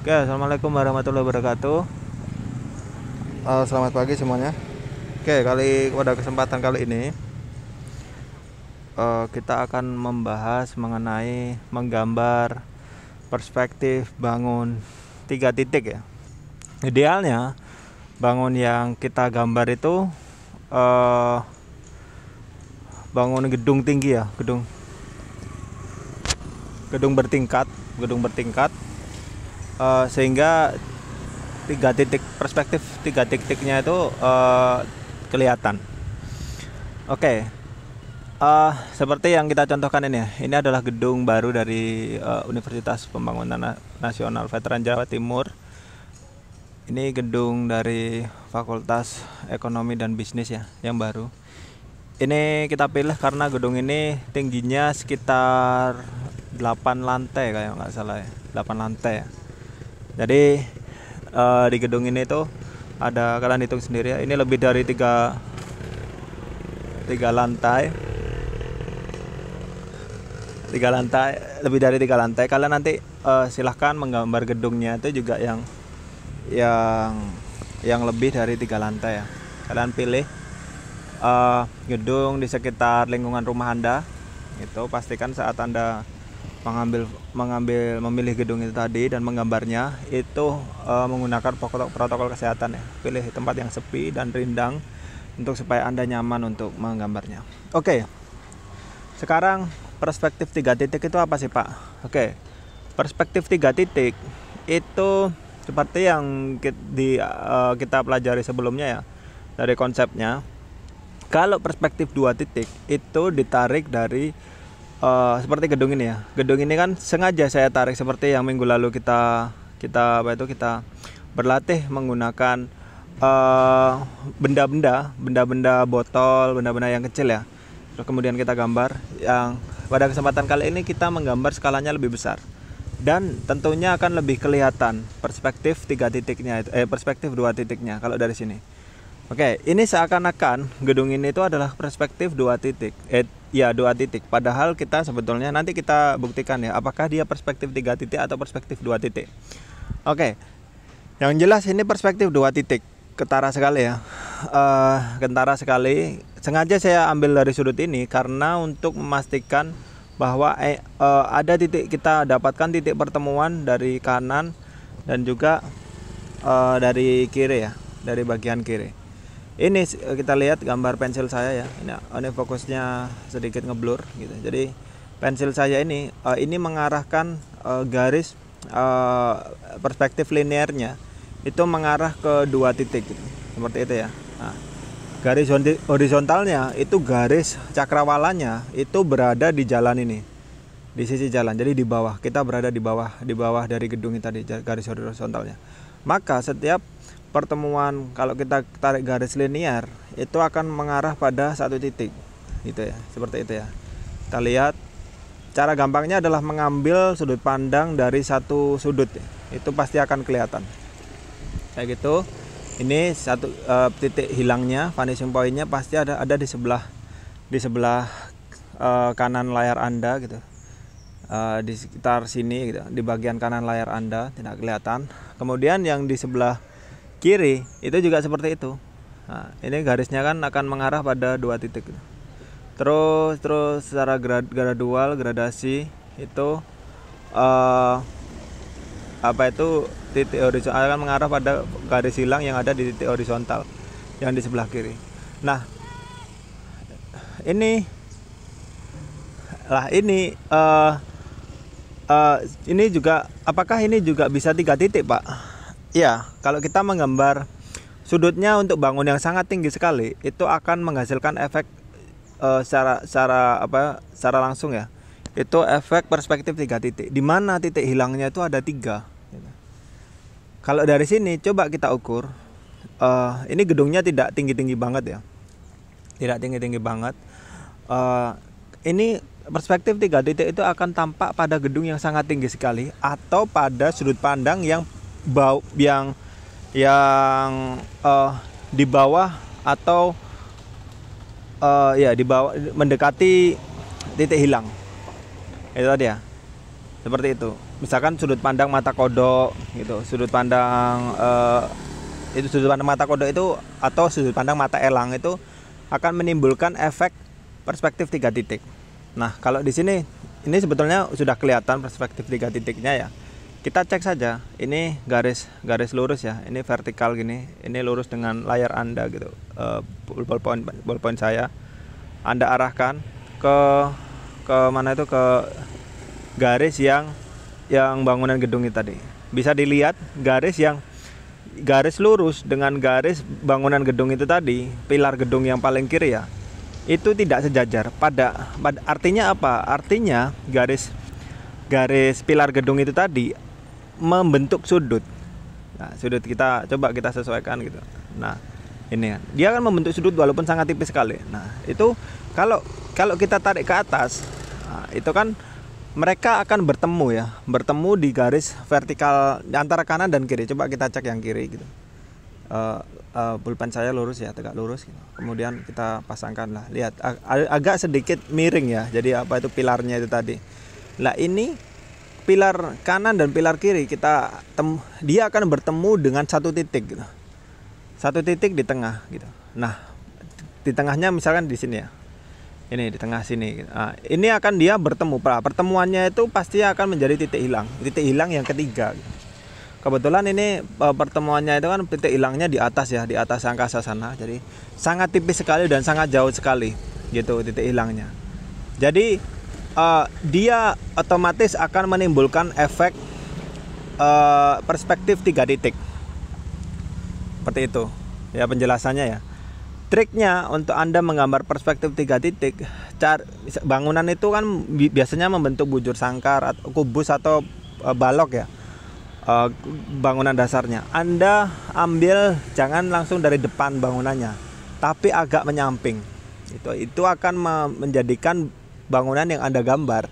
Oke, assalamualaikum warahmatullahi wabarakatuh. Selamat pagi semuanya. Oke, pada kesempatan kali ini kita akan membahas mengenai menggambar perspektif bangun tiga titik ya. Idealnya bangun yang kita gambar itu eh, bangun gedung tinggi ya, gedung bertingkat sehingga tiga titiknya itu kelihatan. Oke, seperti yang kita contohkan ini ya, ini adalah gedung baru dari Universitas Pembangunan Nasional Veteran Jawa Timur. Ini gedung dari Fakultas Ekonomi dan Bisnis ya, yang baru. Ini kita pilih karena gedung ini tingginya sekitar 8 lantai kayak nggak salah ya, 8 lantai ya. Jadi di gedung ini tuh ada, kalian hitung sendiri ya, ini lebih dari tiga lantai, lebih dari tiga lantai. Kalian nanti silahkan menggambar gedungnya itu juga yang lebih dari tiga lantai ya. Kalian pilih gedung di sekitar lingkungan rumah Anda. Itu pastikan saat Anda memilih gedung itu tadi dan menggambarnya itu menggunakan protokol kesehatan ya. Pilih tempat yang sepi dan rindang untuk supaya Anda nyaman untuk menggambarnya. Oke. Sekarang perspektif tiga titik itu apa sih, Pak? Oke. Perspektif tiga titik itu seperti yang kita pelajari sebelumnya ya, dari konsepnya. Kalau perspektif dua titik itu ditarik dari seperti gedung ini ya. Gedung ini kan sengaja saya tarik seperti yang minggu lalu kita berlatih menggunakan benda-benda botol, benda-benda yang kecil ya. Terus kemudian kita gambar. Yang pada kesempatan kali ini kita menggambar skalanya lebih besar. Dan tentunya akan lebih kelihatan perspektif tiga titiknya, perspektif dua titiknya kalau dari sini. Oke, ini seakan-akan gedung ini itu adalah perspektif dua titik. Dua titik. Padahal kita sebetulnya nanti kita buktikan ya, apakah dia perspektif tiga titik atau perspektif dua titik. Oke, yang jelas ini perspektif dua titik. Ketara sekali ya. Kentara sekali. Sengaja saya ambil dari sudut ini karena untuk memastikan bahwa ada titik, kita dapatkan titik pertemuan dari kanan dan juga dari kiri ya, dari bagian kiri. Ini kita lihat gambar pensil saya ya. Ini fokusnya sedikit ngeblur gitu. Jadi pensil saya ini mengarahkan garis perspektif linearnya itu mengarah ke dua titik gitu. Seperti itu ya. Nah, garis horizontalnya itu garis cakrawalanya itu berada di jalan ini. Di sisi jalan. Jadi di bawah. Kita berada di bawah dari gedung ini tadi, garis horizontalnya. Maka setiap pertemuan kalau kita tarik garis linear itu akan mengarah pada satu titik gitu ya, seperti itu ya. Kita lihat cara gampangnya adalah mengambil sudut pandang dari satu sudut ya. Itu pasti akan kelihatan kayak gitu. Ini satu titik hilangnya, vanishing pointnya pasti ada di sebelah kanan layar Anda gitu, di sekitar sini gitu, di bagian kanan layar Anda tidak kelihatan. Kemudian yang di sebelah kiri itu juga seperti itu. Nah, ini garisnya kan akan mengarah pada dua titik. Terus secara gradasi itu titik horizontal akan mengarah pada garis hilang yang ada di titik horizontal yang di sebelah kiri. Nah, ini juga, apakah ini juga bisa tiga titik, Pak? Ya, kalau kita menggambar sudutnya untuk bangun yang sangat tinggi sekali, itu akan menghasilkan efek secara langsung ya. Itu efek perspektif tiga titik. Di mana titik hilangnya itu ada tiga. Kalau dari sini coba kita ukur, ini gedungnya tidak tinggi-tinggi banget ya, tidak tinggi-tinggi banget. Ini perspektif tiga titik itu akan tampak pada gedung yang sangat tinggi sekali atau pada sudut pandang yang di bawah atau di bawah mendekati titik hilang. Itu tadi ya. Seperti itu. misalkan sudut pandang mata kodok gitu, sudut pandang itu sudut pandang mata kodok itu atau sudut pandang mata elang itu akan menimbulkan efek perspektif 3 titik. Nah, kalau di sini ini sebetulnya sudah kelihatan perspektif 3 titiknya ya. Kita cek saja, ini garis lurus ya, ini vertikal gini, ini lurus dengan layar Anda gitu, ballpoint saya. Anda arahkan ke mana itu, ke garis yang bangunan gedung itu tadi. Bisa dilihat garis lurus dengan garis bangunan gedung itu tadi, pilar gedung yang paling kiri ya, itu tidak sejajar. Artinya apa? Artinya garis pilar gedung itu tadi membentuk sudut. Nah, sudut kita sesuaikan gitu. Nah, ini dia akan membentuk sudut walaupun sangat tipis sekali. Nah, itu kalau kita tarik ke atas, nah, itu kan mereka akan bertemu di garis vertikal antara kanan dan kiri. Coba kita cek yang kiri gitu. Pulpen saya lurus ya, tegak lurus gitu. Kemudian kita pasangkan lah. Lihat agak sedikit miring ya. Jadi apa itu pilarnya itu tadi. Lah ini pilar kanan dan pilar kiri dia akan bertemu dengan satu titik gitu. Satu titik di tengah gitu. Nah, di tengahnya misalkan di sini ya. Ini di tengah sini. Nah, ini akan dia bertemu. Pertemuannya itu pasti akan menjadi titik hilang yang ketiga. Kebetulan ini pertemuannya itu kan titik hilangnya di atas ya, di atas angkasa sana. Jadi sangat tipis sekali dan sangat jauh sekali gitu titik hilangnya. Jadi dia otomatis akan menimbulkan efek perspektif 3 titik. Seperti itu ya penjelasannya ya. Triknya untuk Anda menggambar perspektif 3 titik, bangunan itu kan biasanya membentuk bujur sangkar atau kubus atau balok ya, bangunan dasarnya. Anda ambil jangan langsung dari depan bangunannya, tapi agak menyamping. Itu akan menjadikan bangunan yang Anda gambar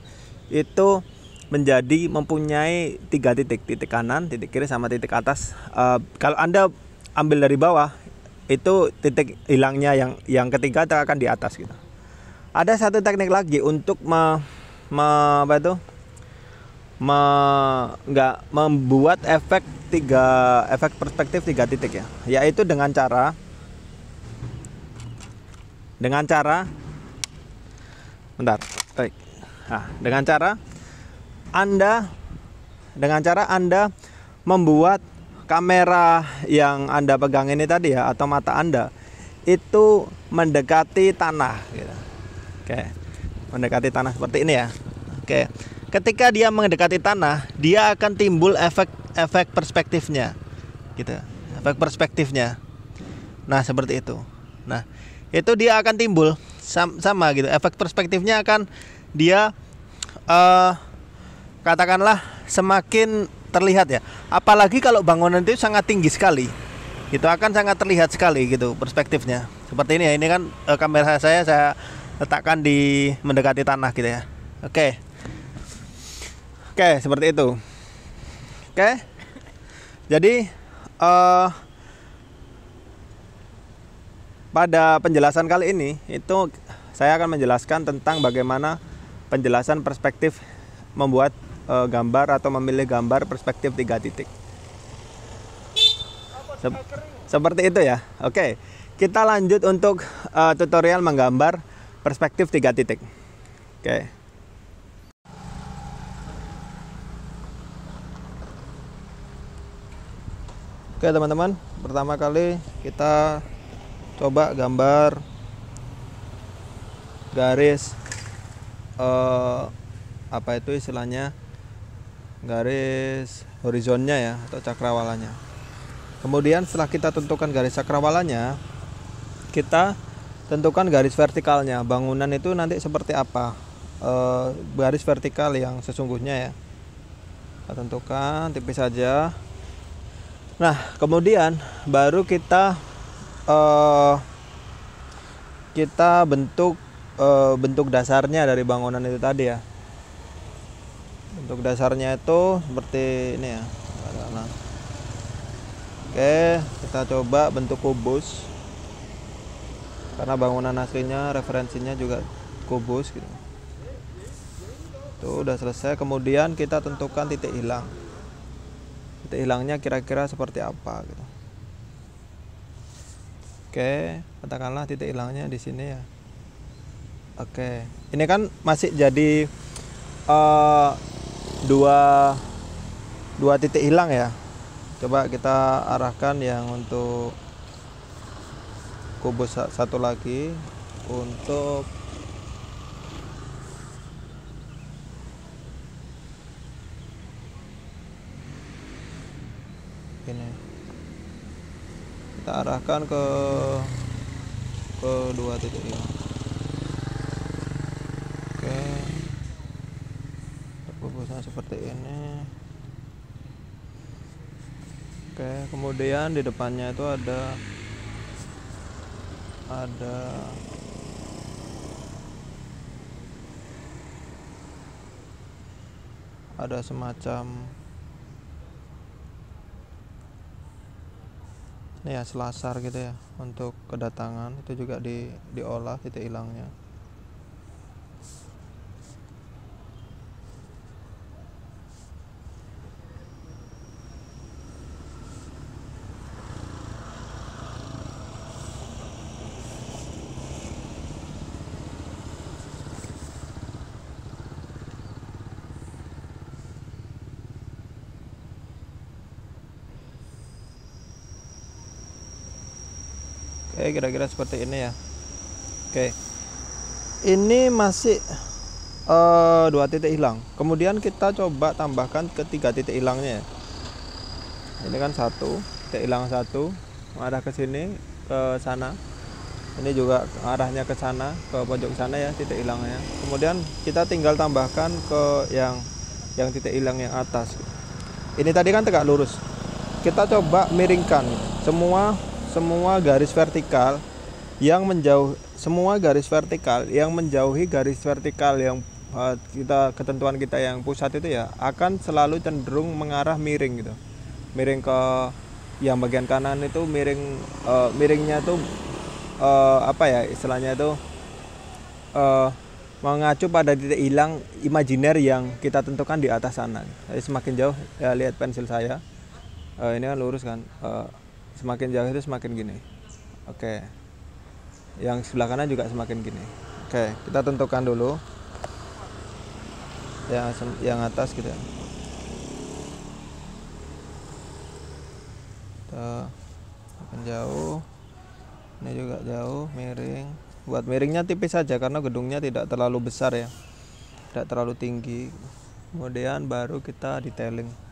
itu mempunyai 3 titik, titik kanan, titik kiri, sama titik atas. Kalau Anda ambil dari bawah, itu titik hilangnya yang ketiga akan di atas gitu. Ada satu teknik lagi untuk membuat efek perspektif 3 titik ya, yaitu dengan cara Anda membuat kamera yang Anda pegang ini tadi ya, atau mata Anda itu mendekati tanah gitu. Oke. Mendekati tanah seperti ini ya. Oke. Ketika dia mendekati tanah, dia akan timbul efek perspektifnya. Gitu. Efek perspektifnya. Nah, seperti itu. Nah, itu dia akan timbul sama gitu. Efek perspektifnya akan dia katakanlah semakin terlihat ya. Apalagi kalau bangunan itu sangat tinggi sekali, itu akan sangat terlihat sekali gitu perspektifnya. Seperti ini ya. Ini kan kamera saya letakkan di mendekati tanah gitu ya. Oke, seperti itu. Oke. Jadi pada penjelasan kali ini itu saya akan menjelaskan tentang bagaimana penjelasan perspektif membuat gambar atau memilih gambar perspektif 3 titik. Seperti itu ya. Oke, kita lanjut untuk tutorial menggambar perspektif 3 titik. Oke. Oke teman-teman, pertama kali kita coba gambar garis apa itu istilahnya, garis horizonnya ya, atau cakrawalanya. Kemudian setelah kita tentukan garis cakrawalanya, kita tentukan garis vertikalnya. Bangunan itu nanti seperti apa, garis vertikal yang sesungguhnya ya. Kita tentukan tipis saja. Nah, kemudian baru kita bentuk dasarnya dari bangunan itu tadi ya. Bentuk dasarnya itu seperti ini ya. Nah. Oke, kita coba bentuk kubus. Karena bangunan aslinya referensinya juga kubus gitu. Tuh udah selesai. Kemudian kita tentukan titik hilang. Titik hilangnya kira-kira seperti apa gitu. Oke, katakanlah titik hilangnya di sini ya. Oke, ini kan masih jadi dua titik hilang ya. Coba kita arahkan yang untuk kubus satu lagi untuk ini. Kita arahkan ke dua titik hilang. Oke, kubusnya seperti ini. Oke, kemudian di depannya itu ada semacam ini ya, selasar gitu ya untuk kedatangan. Itu juga diolah titik hilangnya. Oke, kira-kira seperti ini ya. Oke, ini masih dua titik hilang. Kemudian kita coba tambahkan ke tiga titik hilangnya ya. Ini kan satu titik hilang, satu mengarah ke sini, ke sana. Ini juga arahnya ke sana, ke pojok sana ya titik hilangnya. Kemudian kita tinggal tambahkan ke yang titik hilang yang atas. Ini tadi kan tegak lurus. Kita coba miringkan semua garis vertikal yang menjauhi garis vertikal yang ketentuan kita yang pusat itu ya, akan selalu cenderung mengarah miring gitu. Miring ke yang bagian kanan itu miringnya tuh apa ya istilahnya itu mengacu pada titik hilang imajiner yang kita tentukan di atas sana. Jadi semakin jauh ya, lihat pensil saya. Ini kan lurus kan, semakin jauh itu semakin gini. Oke, yang sebelah kanan juga semakin gini. Oke, kita tentukan dulu yang atas gitu ya. Semakin jauh, ini juga jauh, miring. Buat miringnya tipis saja karena gedungnya tidak terlalu besar ya, tidak terlalu tinggi. Kemudian baru kita detailing.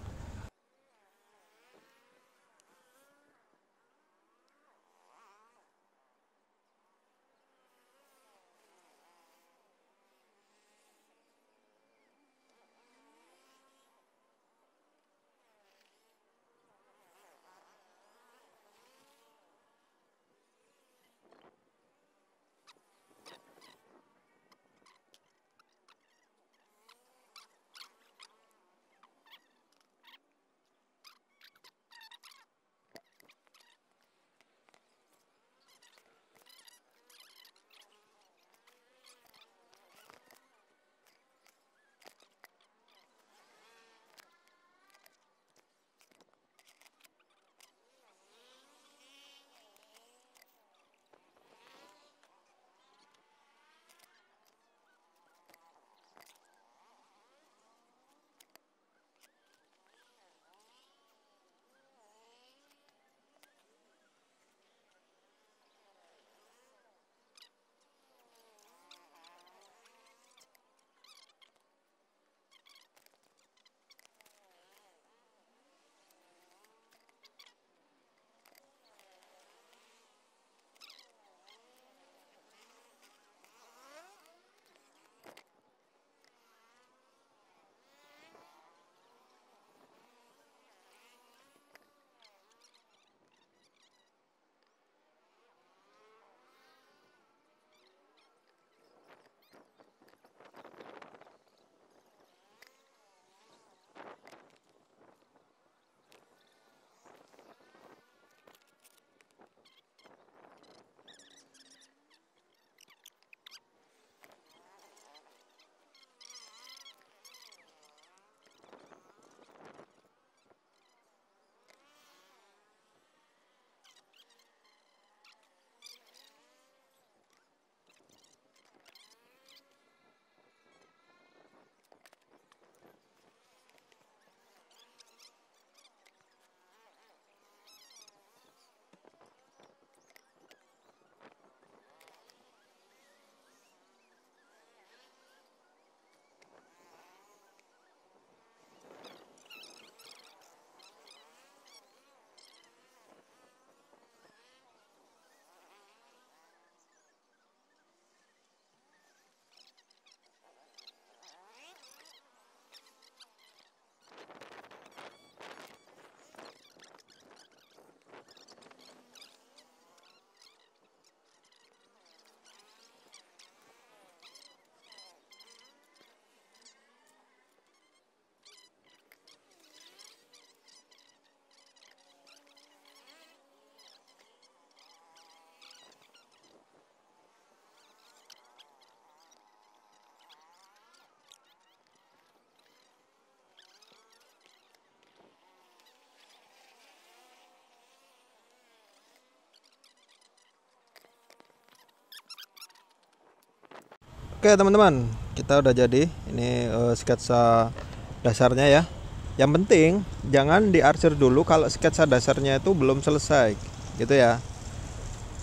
Oke teman-teman, kita udah jadi ini sketsa dasarnya ya. Yang penting jangan diarsir dulu kalau sketsa dasarnya itu belum selesai, gitu ya.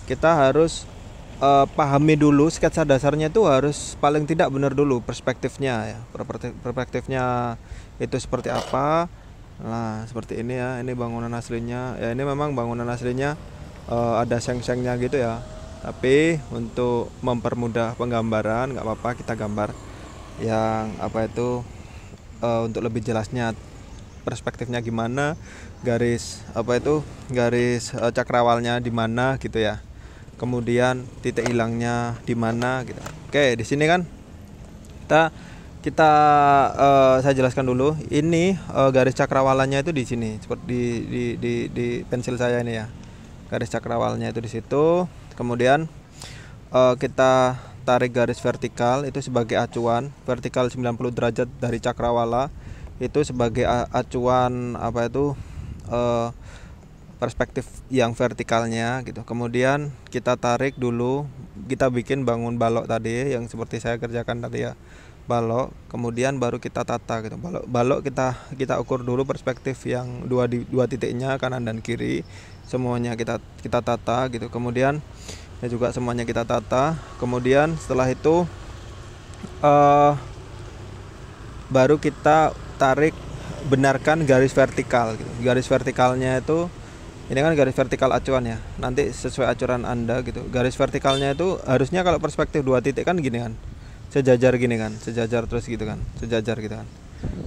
Kita harus pahami dulu sketsa dasarnya itu harus paling tidak benar dulu perspektifnya ya. Perspektifnya itu seperti apa. Nah seperti ini ya, ini bangunan aslinya. Ya ini memang bangunan aslinya ada seng-sengnya gitu ya. Tapi untuk mempermudah penggambaran nggak apa-apa kita gambar yang apa itu untuk lebih jelasnya perspektifnya gimana, garis apa itu garis cakrawalnya di mana gitu ya. Kemudian titik hilangnya di mana gitu. Oke, di sini kan kita kita saya jelaskan dulu. Ini garis cakrawalannya itu di sini seperti di pensil saya ini ya. Garis cakrawalnya itu di situ. Kemudian kita tarik garis vertikal itu sebagai acuan, vertikal 90 derajat dari cakrawala itu sebagai acuan apa itu perspektif yang vertikalnya gitu. Kemudian kita tarik dulu, kita bikin bangun balok tadi yang seperti saya kerjakan tadi ya, balok. Kemudian baru kita tata gitu. Balok kita ukur dulu perspektif yang dua titiknya kanan dan kiri, semuanya kita tata gitu. Kemudian ya juga semuanya kita tata. Kemudian setelah itu baru kita tarik, benarkan garis vertikal gitu. Garis vertikalnya itu ini kan garis vertikal acuan ya. Nanti sesuai acuan Anda gitu. Garis vertikalnya itu harusnya kalau perspektif dua titik kan gini kan. Sejajar gini kan, sejajar terus gitu kan. Sejajar gitu kan.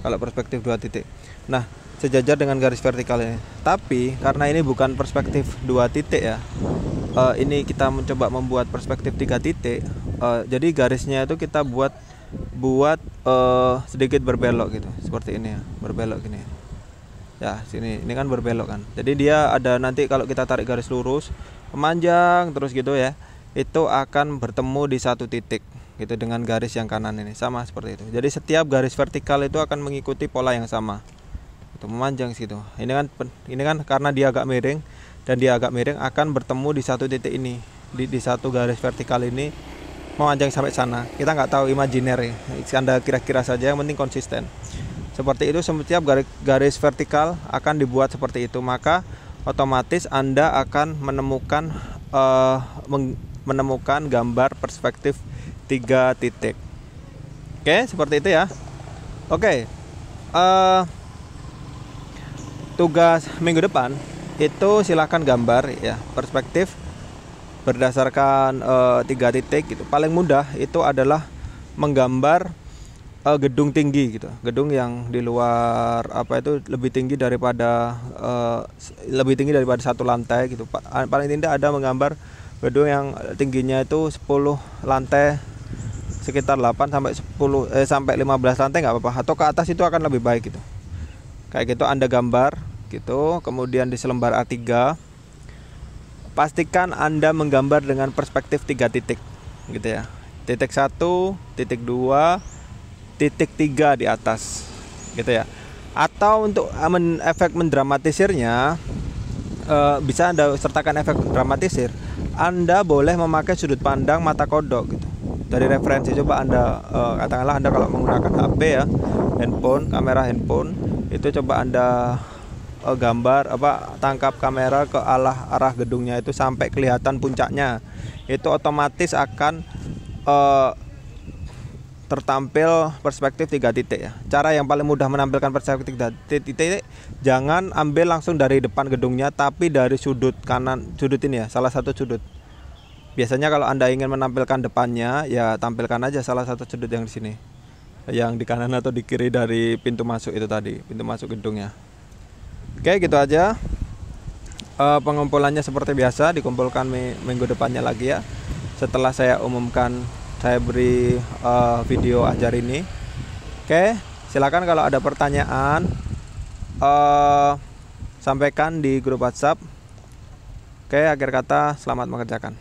Kalau perspektif dua titik. Nah, sejajar dengan garis vertikal ini. Tapi karena ini bukan perspektif dua titik ya. Ini kita mencoba membuat perspektif tiga titik. Jadi garisnya itu kita buat sedikit berbelok gitu, seperti ini ya, berbelok gini ya. Sini ini kan berbelok kan, jadi dia ada nanti kalau kita tarik garis lurus memanjang terus gitu ya, itu akan bertemu di satu titik gitu dengan garis yang kanan ini, sama seperti itu. Jadi setiap garis vertikal itu akan mengikuti pola yang sama, itu memanjang gitu. Ini kan karena dia agak miring dan dia agak miring akan bertemu di satu titik ini, di satu garis vertikal ini memanjang sampai sana. Kita nggak tahu, imajiner ya. Anda kira-kira saja, yang penting konsisten. Seperti itu setiap garis vertikal akan dibuat seperti itu, maka otomatis Anda akan menemukan gambar perspektif tiga titik. Oke, seperti itu ya. Oke. Tugas minggu depan itu silahkan gambar ya perspektif berdasarkan tiga titik gitu. Paling mudah itu adalah menggambar gedung tinggi gitu, gedung yang di luar apa itu lebih tinggi daripada satu lantai gitu. Paling tidak ada menggambar gedung yang tingginya itu 10 lantai, sekitar 8 sampai 15 lantai nggak apa-apa, atau ke atas itu akan lebih baik gitu. Kayak gitu Anda gambar gitu, kemudian di selembar A3 pastikan Anda menggambar dengan perspektif tiga titik gitu ya. Titik 1, titik 2, titik 3 di atas gitu ya. Atau untuk efek mendramatisirnya bisa Anda sertakan efek dramatisir. Anda boleh memakai sudut pandang mata kodok gitu. Dari referensi coba Anda katakanlah Anda kalau menggunakan HP ya, kamera handphone itu coba Anda gambar tangkap kamera ke arah gedungnya itu sampai kelihatan puncaknya, itu otomatis akan tertampil perspektif tiga titik ya. Cara yang paling mudah menampilkan perspektif tiga titik, jangan ambil langsung dari depan gedungnya, tapi dari sudut kanan, sudut ini ya, salah satu sudut. Biasanya kalau Anda ingin menampilkan depannya ya tampilkan aja salah satu sudut yang di sini, yang di kanan atau di kiri dari pintu masuk itu tadi, pintu masuk gedungnya. Oke, gitu aja. Pengumpulannya seperti biasa dikumpulkan minggu depannya lagi ya. Setelah saya umumkan, saya beri video ajar ini. Oke, silakan kalau ada pertanyaan sampaikan di grup WhatsApp. Oke, akhir kata selamat mengerjakan.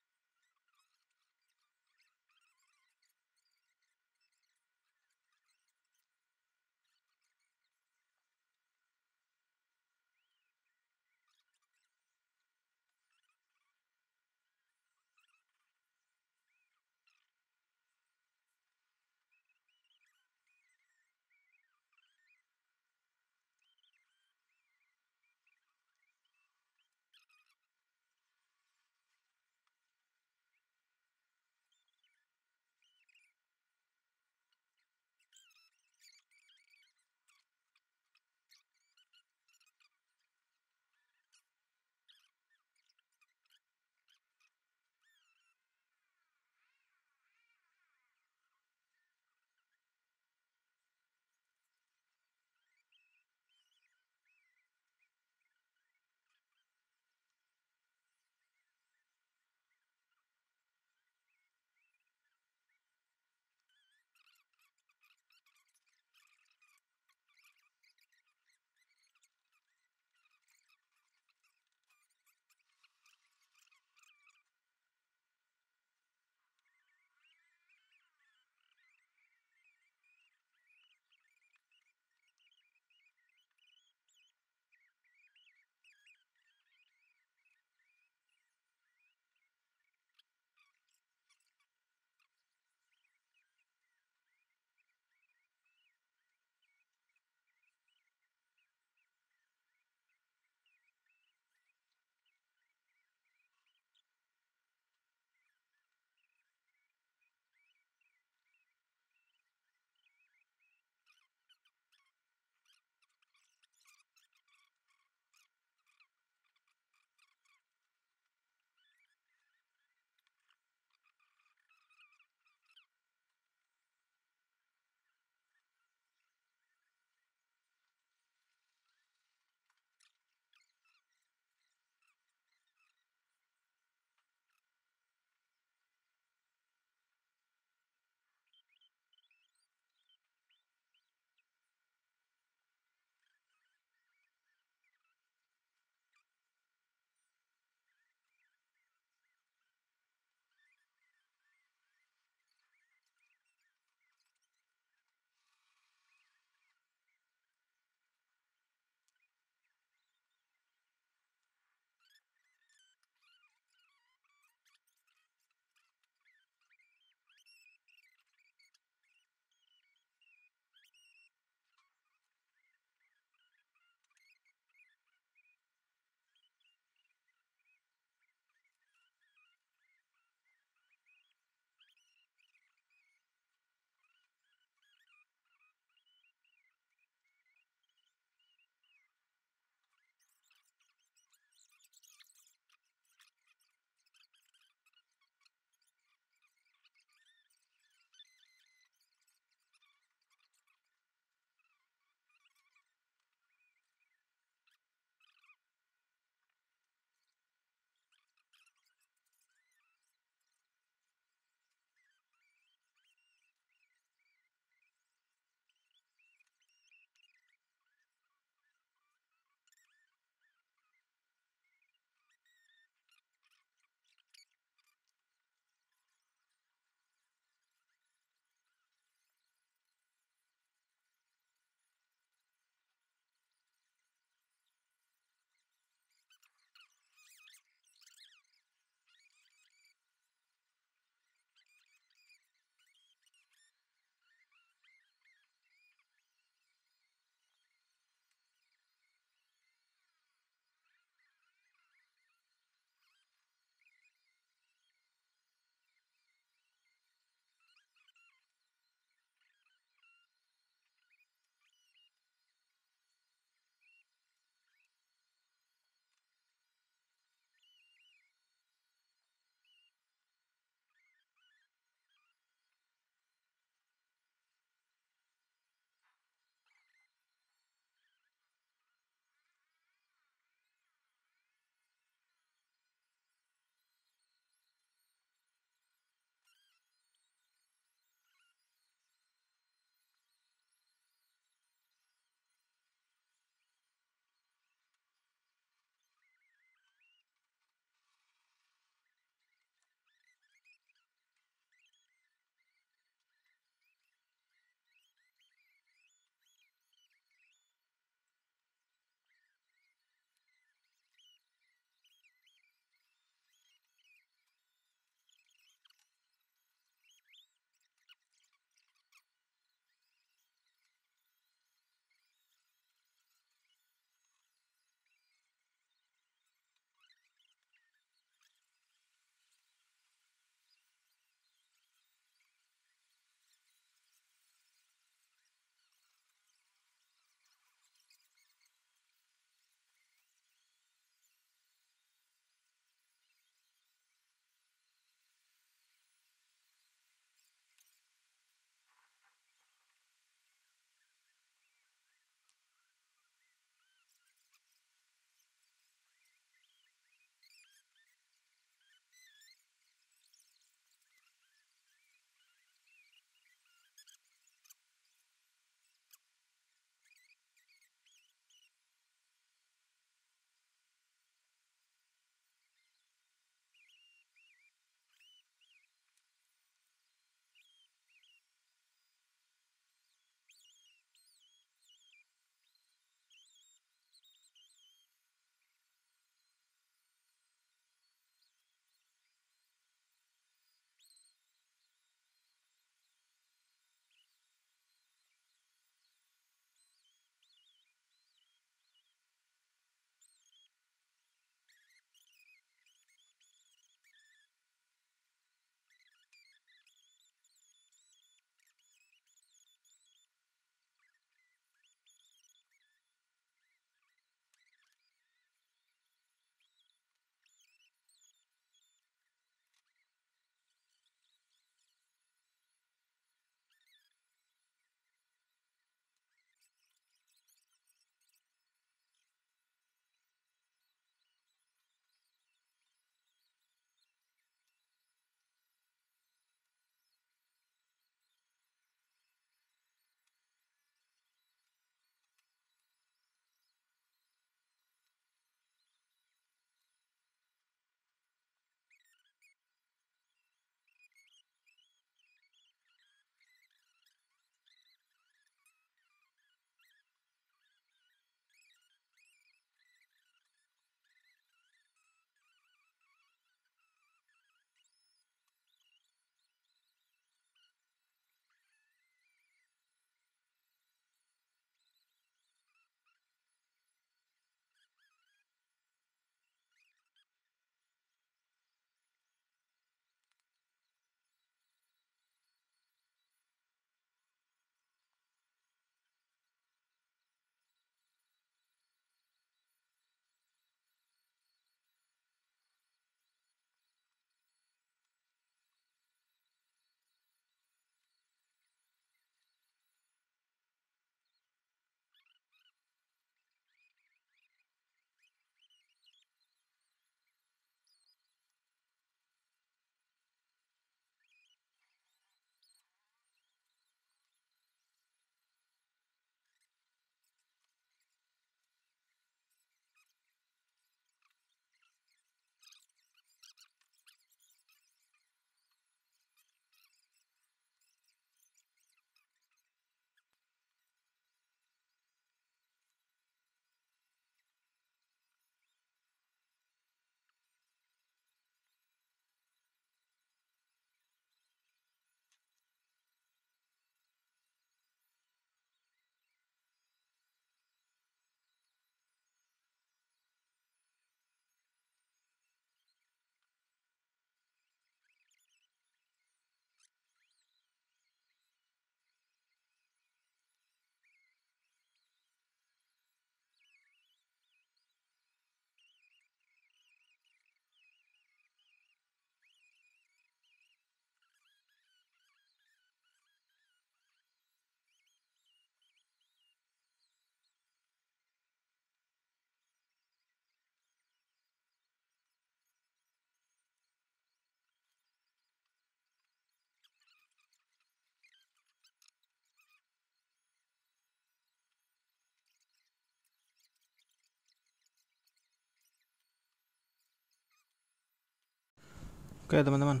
Oke teman-teman,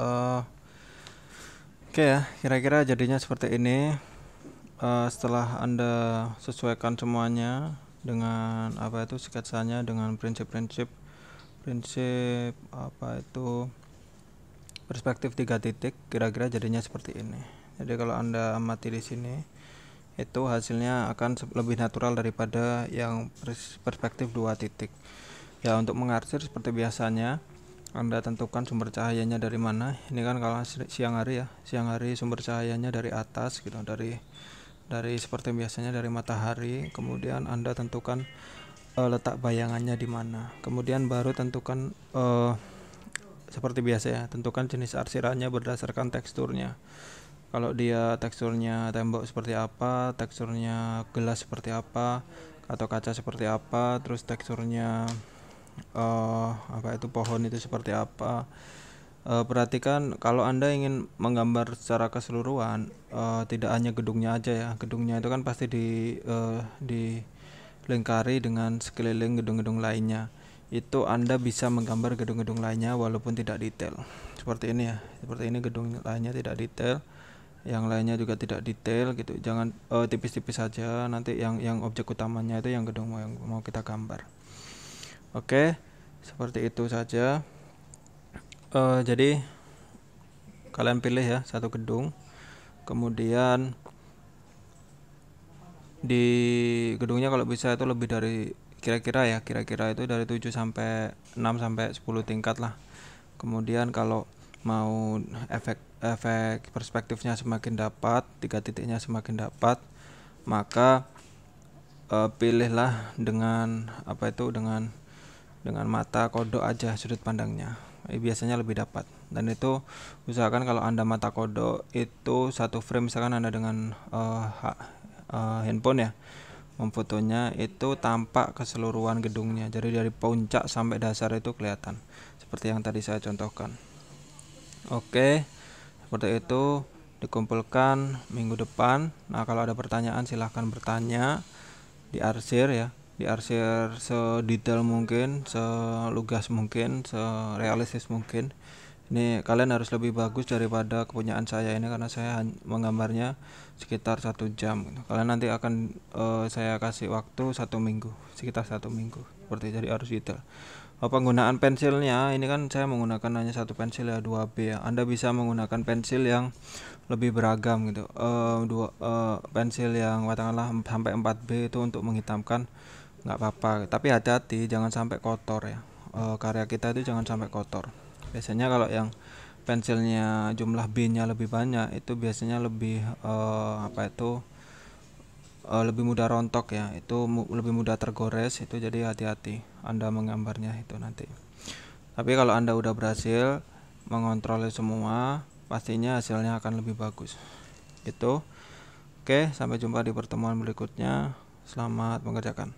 Eh, oke ya, kira-kira jadinya seperti ini. Setelah Anda sesuaikan semuanya dengan apa itu sketsanya, dengan prinsip apa itu perspektif 3 titik, kira-kira jadinya seperti ini. Jadi kalau Anda amati di sini, itu hasilnya akan lebih natural daripada yang perspektif 2 titik. Ya, untuk mengarsir seperti biasanya, Anda tentukan sumber cahayanya dari mana. Ini kan kalau siang hari ya, siang hari sumber cahayanya dari atas gitu, dari seperti biasanya dari matahari. Kemudian Anda tentukan letak bayangannya di mana. Kemudian baru tentukan seperti biasa ya, tentukan jenis arsirannya berdasarkan teksturnya. Kalau dia teksturnya tembok seperti apa, teksturnya gelas seperti apa, atau kaca seperti apa, terus teksturnya apa itu pohon itu seperti apa. Perhatikan kalau Anda ingin menggambar secara keseluruhan, tidak hanya gedungnya aja ya. Gedungnya itu kan pasti dilingkari dengan sekeliling gedung-gedung lainnya. Itu Anda bisa menggambar gedung-gedung lainnya walaupun tidak detail. Seperti ini ya. Seperti ini gedung lainnya tidak detail. Yang lainnya juga tidak detail gitu. Jangan tipis-tipis saja. Nanti yang objek utamanya itu yang gedung yang mau kita gambar. Oke, seperti itu saja. Jadi kalian pilih ya satu gedung, kemudian di gedungnya kalau bisa itu lebih dari kira-kira itu dari 7 sampai 6 sampai 10 tingkat lah. Kemudian kalau mau efek perspektifnya semakin dapat, 3 titiknya semakin dapat, maka pilihlah dengan apa itu dengan mata kodok aja sudut pandangnya. Biasanya lebih dapat. Dan itu usahakan kalau Anda mata kodok itu satu frame, misalkan Anda dengan handphone ya, memfotonya itu tampak keseluruhan gedungnya. Jadi dari puncak sampai dasar itu kelihatan. Seperti yang tadi saya contohkan. Oke, seperti itu dikumpulkan minggu depan. Nah, kalau ada pertanyaan silahkan bertanya, diarsir ya. Diarsir sedetail mungkin, selugas mungkin, serealistis mungkin. Ini kalian harus lebih bagus daripada kepunyaan saya ini karena saya menggambarnya sekitar 1 jam. Kalian nanti akan saya kasih waktu 1 minggu, sekitar 1 minggu. Seperti jadi harus detail. Penggunaan pensilnya ini kan saya menggunakan hanya 1 pensil ya, 2B ya. Anda bisa menggunakan pensil yang lebih beragam gitu. Pensil yang katakanlah sampai 4B itu untuk menghitamkan nggak apa-apa, tapi hati-hati jangan sampai kotor ya. Karya kita itu jangan sampai kotor. Biasanya kalau yang pensilnya jumlah B-nya lebih banyak itu biasanya lebih lebih mudah rontok ya, itu lebih mudah tergores itu, jadi hati-hati Anda menggambarnya itu nanti. Tapi kalau Anda udah berhasil mengontrol semua, pastinya hasilnya akan lebih bagus gitu. Oke, sampai jumpa di pertemuan berikutnya. Selamat mengerjakan.